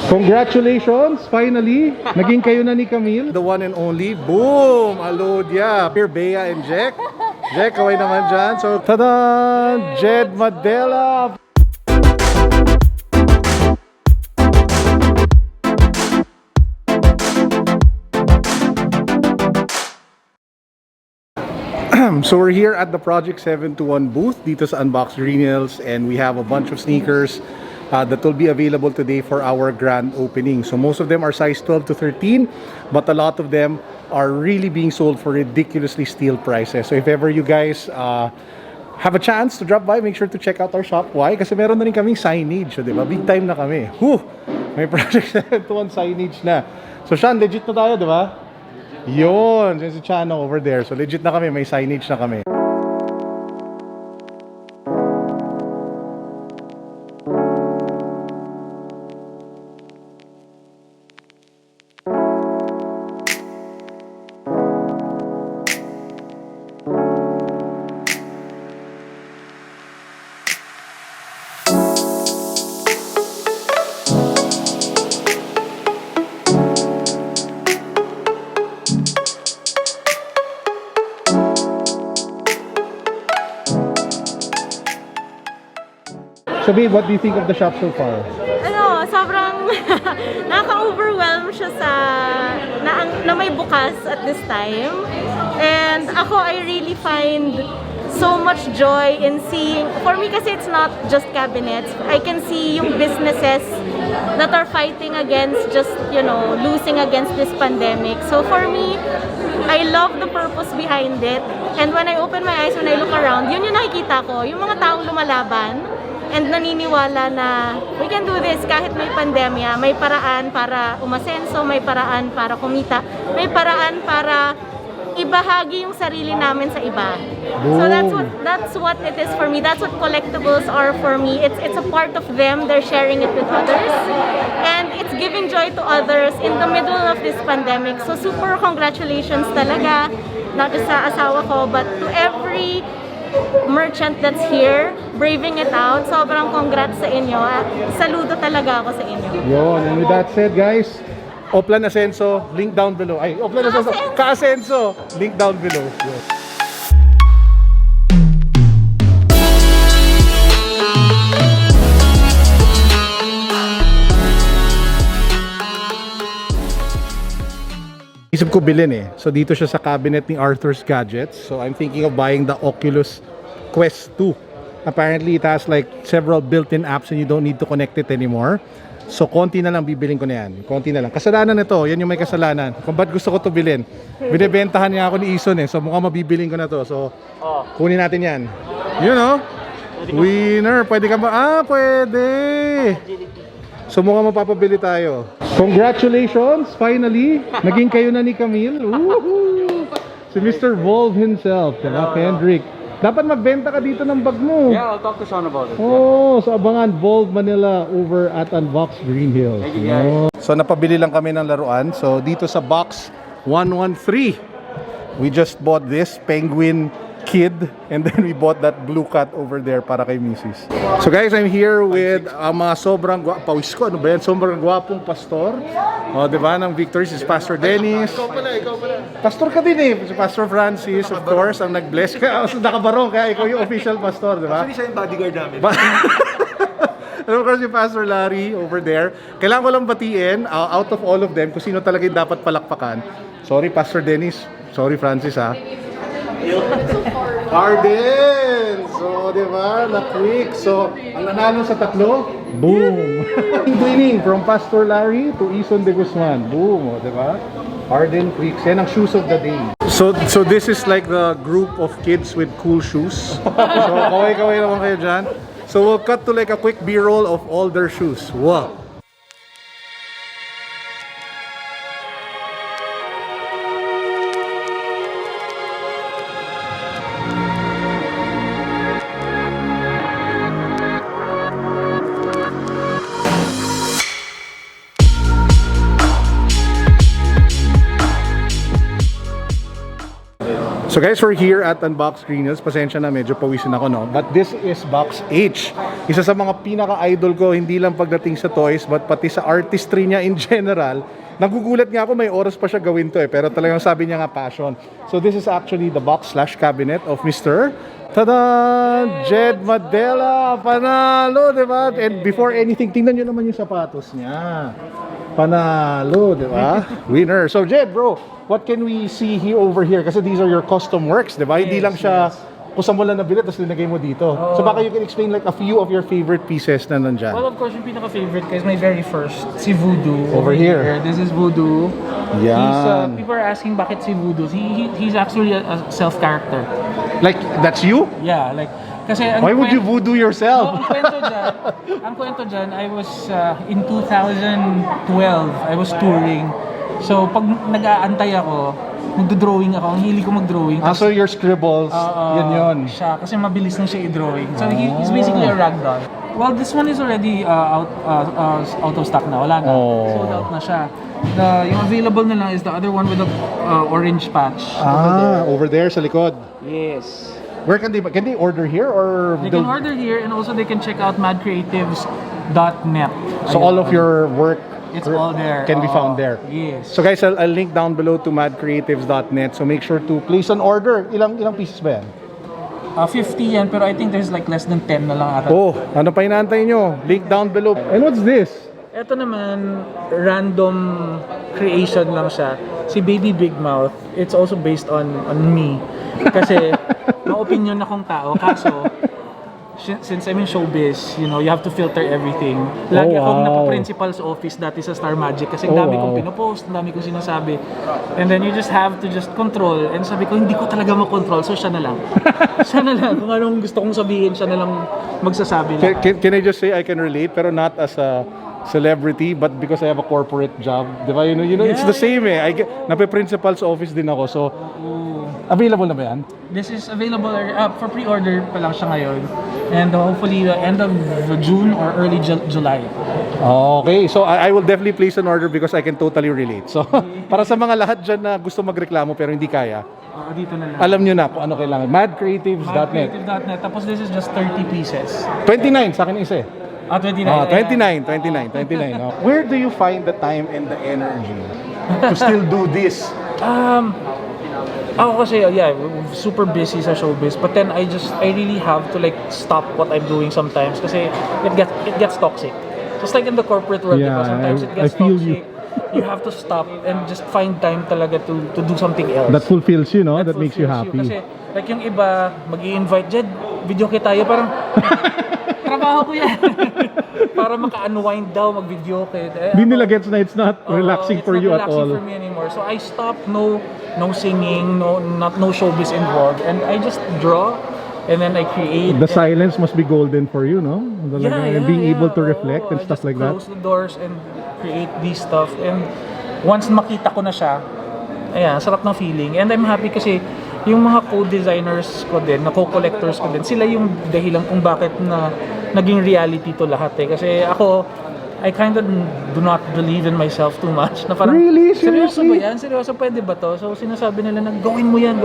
Congratulations! Finally! Naging kayo na ni Camille. The one and only, boom! Alodia! Here, Bea and Jed. Jed, kaway naman dyan. So, tada! Jed Madela! So we're here at the Project 721 booth dito sa Unbox Greenhills, and we have a bunch of sneakers that will be available today for our grand opening. So most of them are size 12 to 13, but a lot of them are really being sold for ridiculously steal prices. So if ever you guys have a chance to drop by, make sure to check out our shop. Why? Kasi meron na rin kaming signage, so, diba? Big time na kami. Whew! May Project 721 signage na. So Sean, legit na tayo, diba? Yun, si Chano over there. So legit na kami, may signage na kami. So babe, what do you think of the shop so far? Ano, sobrang nakaka-overwhelm siya sa na may bukas at this time. And ako, I really find so much joy in seeing, for me kasi it's not just cabinets. I can see yung businesses that are fighting against just, you know, losing against this pandemic. So for me, I love the purpose behind it. And when I open my eyes, when I look around, yun yung nakikita ko, yung mga taong lumalaban and naniniwala na we can do this kahit may pandemya. May paraan para umasenso, may paraan para kumita, may paraan para ibahagi yung sarili namin sa iba. So that's what it is for me. That's what collectibles are for me. It's a part of them. They're sharing it with others. And it's giving joy to others in the middle of this pandemic. So super congratulations talaga, not just sa asawa ko, but to every merchant that's here, braving it out. Sobrang congrats sa inyo. Saludo talaga ako sa inyo. Yun, and with that said guys, Ople Asenso, link down below. Ay, Ople Asenso, Ka-Asenso, link down below. Yun. Isip ko bilhin eh. So dito siya sa cabinet ni Arthur's Gadgets. So I'm thinking of buying the Oculus Quest 2. Apparently it has like several built-in apps and you don't need to connect it anymore. So konti na lang bibilin ko na yan. Konti na lang. Kasalanan nito, yan yung may kasalanan. Kung ba't gusto ko to bilhin. Binibentahan niya ako ni Ison eh. So mukhang mabibilin ko na to. So kunin natin yan. You know? Winner. Pwede ka ba? Ah, pwede. So mukhang mapapabili tayo. Congratulations! Finally! Naging kayo na ni Camille. Woohoo! Si Mr. Volve himself. Diba, Kendrick? Dapat magbenta ka dito ng bag mo. Yeah, I'll talk to Sean about it. Oh, so abangan Volve Manila over at Unbox Greenhills. Thank you, guys. So napabili lang kami ng laruan. So dito sa box 113, we just bought this Penguin Kid, and then we bought that blue cat over there para kay Mrs. So guys, I'm here with mga sobrang pawis ko, ano ba yan? Sobrang gwapong pastor. O, diba, ng Victories is Pastor Dennis. Ikaw pala. Pastor ka din eh. Si Pastor Francis, of course, ang nag-bless ka. So, nakabarong, kaya ikaw yung official pastor, diba? Actually, siya yung bodyguard namin. And of course, si Pastor Larry over there. Kailangan ko lang batiin, out of all of them, kung sino talaga yung dapat palakpakan. Sorry, Pastor Dennis. Sorry, Francis, ha? Arden! So, di ba? Na-quick. So, ang nanalo sa tatlo, boom! Winning from Pastor Larry to Ison de Guzman. Boom! Di ba? Arden Quicks. Yan ang shoes of the day. So this is like the group of kids with cool shoes. So, kaway-kaway naman kayo dyan. So, we'll cut to like a quick B-roll of all their shoes. Wow! So guys, we're here at Unbox Greenhills. Pasensya na, medyo pawisin ako, no? But this is Box H. Isa sa mga pinaka-idol ko, hindi lang pagdating sa toys, but pati sa artistry niya in general. Nagugulat nga ako, may oras pa siya gawin to pero talagang sabi niya nga passion. So this is actually the box/cabinet of Mr. Tada! Jed Madela! Panalo, di ba? And before anything, tingnan nyo naman yung sapatos niya. Panalo, di ba? Winner. So Jed, bro, what can we see here over here? Kasi these are your custom works, di ba? Hindi lang siya kung saan mo lang nabili, tapos linagay mo dito. So baka you can explain like a few of your favorite pieces na nandyan. Well, of course, yung pinaka-favorite is my very first, si Voodoo. Over here. This is Voodoo. Yan. People are asking bakit si Voodoo. He's actually a self-character. Like, that's you? Yeah, like, kasi Why would you voodoo yourself? Ang kwento dyan, I was, in 2012, I was touring. So, pag nag-aantay ako, magdo-drawing ako. Ang hili ko mag-drawing. So your scribbles, yun. Siya, kasi mabilis na siya i-drawing. So, he's basically a ragdoll. Well, this one is already out of stock na. Wala na. Sold out na siya. Yung available na lang is the other one with the orange patch. Over there sa likod. Yes. Where can they order here or They can order here and also they can check out madcreatives.net. So all of your work It's all there. can be found there. Yes. So guys, I'll link down below to madcreatives.net. So make sure to place an order. Ilang pieces ba yan? 50 yan, pero I think there's like less than 10 na lang ata. Oh, ano pa inaantay nyo? Link down below. And what's this? Ito naman, random creation lang siya. Si Baby Big Mouth, it's also based on me. Kasi, ma-opinion akong tao. Kaso, since I'm in showbiz, you know, you have to filter everything. Lagi akong napa-principal's office dati sa Star Magic kasi ang dami kong pinopost, ang dami kong sinasabi. And then you just have to just control. And sabi ko, hindi ko talaga makontrol, so siya na lang. Siya na lang. Kung anong gusto kong sabihin, siya na lang magsasabi lang. Can I just say I can relate pero not as a celebrity but because I have a corporate job. Diba? You know, it's the same eh. Nape-principal's office din ako. So, available na ba yan? This is available for pre-order pa lang siya ngayon. And hopefully end of June or early July. Okay, so I will definitely place an order because I can totally relate. So, para sa mga lahat dyan na gusto magreklamo pero hindi kaya, Dito na lang. alam nyo na kung ano kailangan. Madcreatives.net. Madcreative.net. Tapos this is just 30 pieces. 29, sa akin isa eh. 29. 29. Oh. Where do you find the time and the energy to still do this? Ako kasi, super busy sa showbiz. But then I really have to like stop what I'm doing sometimes kasi it gets toxic. Just like in the corporate world, Yeah, sometimes it gets I feel toxic. You have to stop and just find time talaga to do something else. That fulfills you, no? That makes you fulfills happy. Kasi like yung iba, mag-i-invite, Jed, video kita tayo. Parang, trabaho ko yan. Para maka-unwind daw, mag-video kayo. Hindi nila gets na it's not relaxing for you at all. It's not relaxing for me anymore. So I stopped, no singing, no showbiz involved. And I just draw, and then I create. The silence must be golden for you, no? Being able to reflect and stuff like that. Close the doors and create these stuff. And once makita ko na siya, ayan, sarap ng feeling. And I'm happy kasi yung mga co-designers ko din, na co-collectors ko din, sila yung dahilan kung bakit na naging reality to lahat eh. Kasi ako, I kind of do not believe in myself too much. Na parang, Really? seryoso Seriously? ba yan? Seryoso, pwede ba to? So sinasabi nila na gawin mo yan.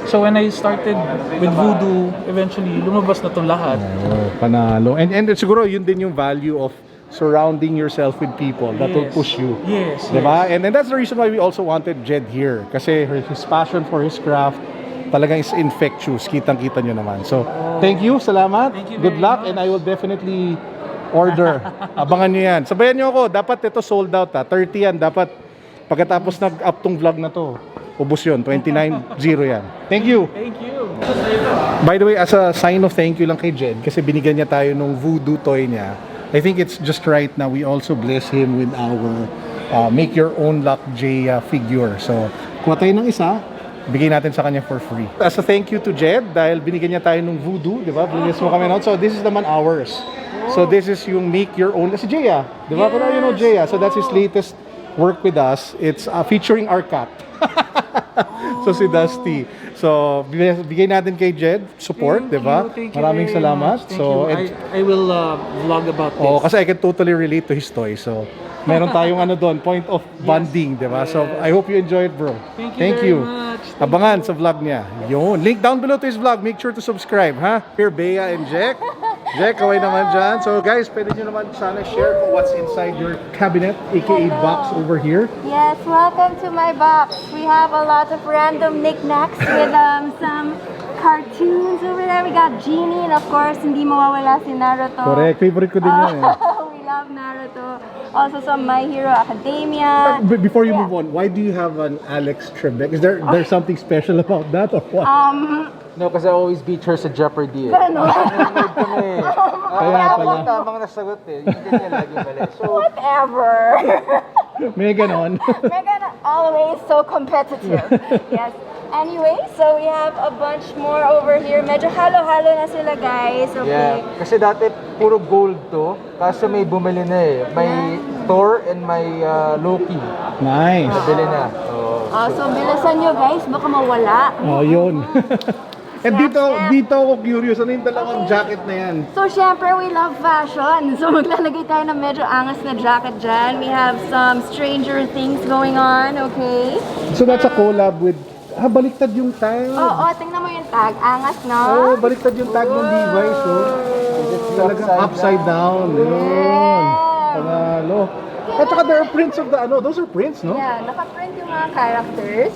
So when I started with Voodoo, eventually lumabas na to lahat. Oh, panalo. And siguro yun din yung value of surrounding yourself with people that will push you. Yes. Diba? And that's the reason why we also wanted Jed here. Kasi his passion for his craft talagang is infectious. Kitang-kita nyo naman. So, thank you. Salamat. Thank you Good very luck. much. And I will definitely order. Abangan nyo yan. Sabayan nyo ako. Dapat ito sold out 30 yan. Dapat pagkatapos nag-up tong vlog na to, ubos yun. 29-0 yan. Thank you. Thank you. By the way, as a sign of thank you lang kay Jed, kasi binigyan niya tayo nung voodoo toy niya, I think it's just right na we also bless him with our make your own luck J figure. So, kuha tayo ng isa, bigay natin sa kanya for free. As a thank you to Jed, dahil binigyan niya tayo ng voodoo, di ba? Bless mo kami noon. So, this is naman ours. So, this is yung make your own. Si Jay, di ba? Pero you know Jay, so that's his latest work with us. It's featuring our cat. So, si Dusty. So, bigay natin kay Jed support, di ba? Maraming salamat. So, I will vlog about this. oh, kasi I can totally relate to his toy. So, meron tayong ano doon, point of bonding, di ba? So, I hope you enjoy it, bro. Thank you very much. Abangan sa vlog niya. Yun. Link down below to his vlog. Make sure to subscribe, ha? Here, Bea and Jack. Jack, kaway naman dyan. So guys, pwede nyo naman sana share kung what's inside your cabinet, aka box over here. Yes, welcome to my box. We have a lot of random knickknacks with some cartoons over there. We got Genie and of course, hindi mawawala si Naruto. Correct. Favorite ko din yan. We love Naruto. Also some My Hero Academia. But before you move on, why do you have an Alex Trebek? Is there something special about that or what? No, kasi I always beat her sa Jeopardy eh. Ano? Kaya pala. Tamang nasagot eh. Yung ganyan lagi mali. So, Whatever. May ganon. Megan always so competitive. Yes. Anyway, so we have a bunch more over here. Medyo halo-halo na sila, guys. Okay. yeah. Kasi dati puro gold to. Kaso may bumili na eh. May Thor and may Loki. Nice. Nabili na. So bilisan nyo, guys. Baka mawala. Oh, yun. And dito ako curious, ano yung dalawang jacket na yan? So, syempre, we love fashion. So, maglalagay tayo ng medyo angas na jacket dyan. We have some Stranger Things going on, okay? So that's a collab with... baliktad yung tag. Oo, tingnan mo yung tag. Angas, no? Oh, baliktad yung tag ng Levi's, oh. It's talagang upside down. Yun. Panalo. At saka there are prints of the, those are prints, no? Yeah, nakaprint yung mga characters.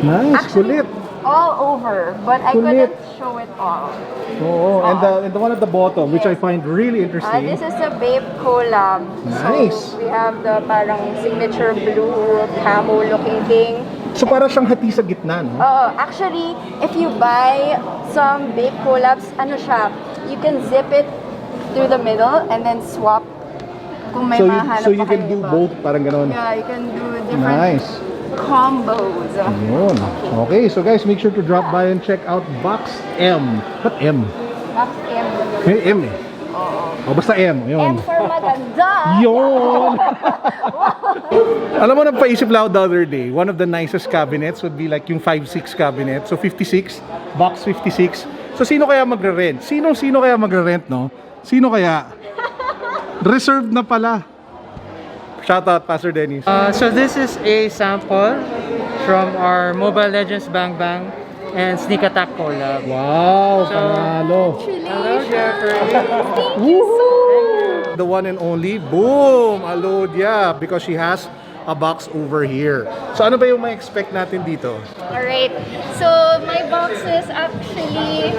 Nice, Actually, kulit. all over, but I Kulit. couldn't show it all. Oo, and the one at the bottom, which I find really interesting. This is a Babe collab. Nice. So, we have the parang signature blue camo looking thing. So para siyang hati sa gitna, no? Actually, if you buy some Babe collabs, ano siya, you can zip it through the middle and then swap kung may mahanap So you pa can kayo do iba. both, parang ganon. Yeah, you can do different Nice. combos. Yun. Okay, so guys, make sure to drop by and check out Box M. What M? Box M. May M eh. Oh, basta M. Yun. M for maganda. Yun! Alam mo, nagpaisip lang ako the other day, one of the nicest cabinets would be like yung 5'6 cabinet. So 56, box 56. So sino kaya magre-rent? Sino kaya magre-rent, no? Sino kaya? Reserved na pala. Shout out, Pastor Dennis. So this is a sample from our Mobile Legends Bang Bang and Sneak Attack collab. Wow, panalo. Hello, Jeffrey. Woohoo! The one and only, boom! Alodia, because she has a box over here. So ano ba yung ma-expect natin dito? Alright, so my box is actually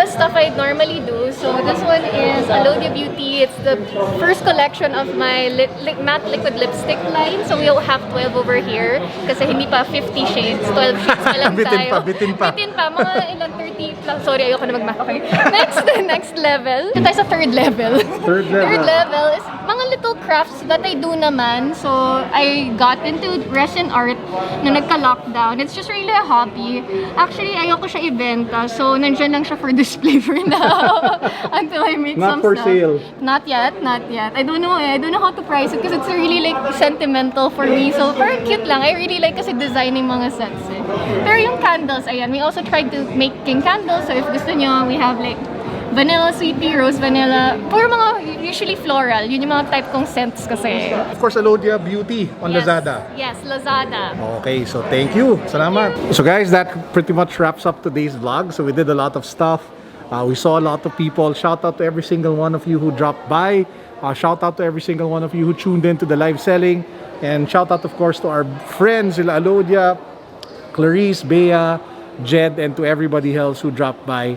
the stuff I normally do. So this one is Alodia Beauty. It's the first collection of my matte liquid lipstick line. So we'll have 12 over here. Kasi hindi pa 50 shades, 12 shades pa lang tayo. Bitin pa. Mga ilang 30 lang. Sorry, ayoko na mag-math. Okay. Next level. Ito tayo sa third level. Third level is mga little crafts that I do naman. So I got into resin art na nagka-lockdown. It's just really a hobby. Actually, ayoko siya ibenta. So, nandyan lang siya for display for now. Until I make Not some for stuff. sale. Not yet. I don't know I don't know how to price it because it's really like sentimental for me. So, very cute lang. I really like kasi designing mga sets eh. Pero yung candles, ayan. We also tried to make king candles. So, if gusto nyo, we have like vanilla sweet tea, rose vanilla. Puro mga usually floral. Yun yung mga type kong scents kasi. Of course, Alodia Beauty on Lazada. Yes, Lazada. Okay, so thank you. Salamat. So guys, that pretty much wraps up today's vlog. So we did a lot of stuff. We saw a lot of people. Shout out to every single one of you who dropped by. Shout out to every single one of you who tuned in to the live selling. And shout out, of course, to our friends, Alodia, Clarice, Bea, Jed, and to everybody else who dropped by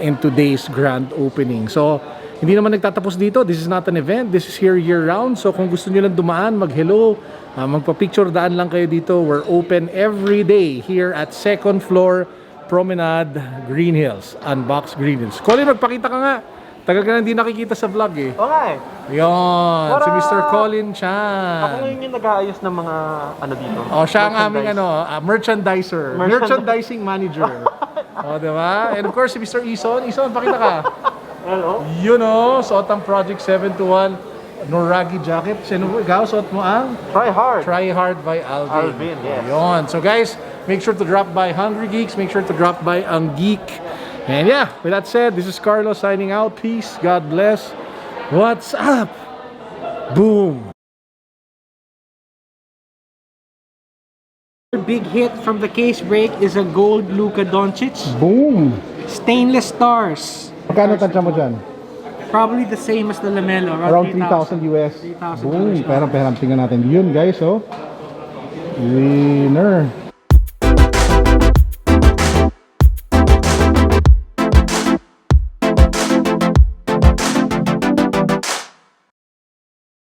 in today's grand opening. So, hindi naman nagtatapos dito. This is not an event. This is here year-round. So, kung gusto nyo lang dumaan, mag-hello, magpa-picture, daan lang kayo dito. We're open every day here at 2nd floor, Promenade, Greenhills. Unbox Greenhills. Colin, magpakita ka nga. Tagal ka na hindi nakikita sa vlog eh. Okay. Yun, What si up? Mr. Colin Ako Chan. ngayon yung nag-aayos ng mga ano dito. Oh, siya ang aming Merchandise. merchandiser. Merchandising manager. Oh, di ba? And of course, si Mr. Ison. Ison, pakita ka. Hello? Yun o, suot ang Project 721 Noragi jacket. Sino mo? Ikaw, suot mo ang Try hard. Try Hard by Alvin. Alvin, yes. Yun. So guys, make sure to drop by Hungry Geeks. Make sure to drop by Ang Geek. And yeah, with that said, this is Carlo signing out. Peace. God bless. What's up? Boom. Big hit from the case break is a gold Luka Doncic. Boom! Stainless stars. Magkano tansya mo dyan? Probably the same as the Lamelo. Around 3,000 US. 3,000 Boom! US. Pero tingnan natin. Yun guys, oh.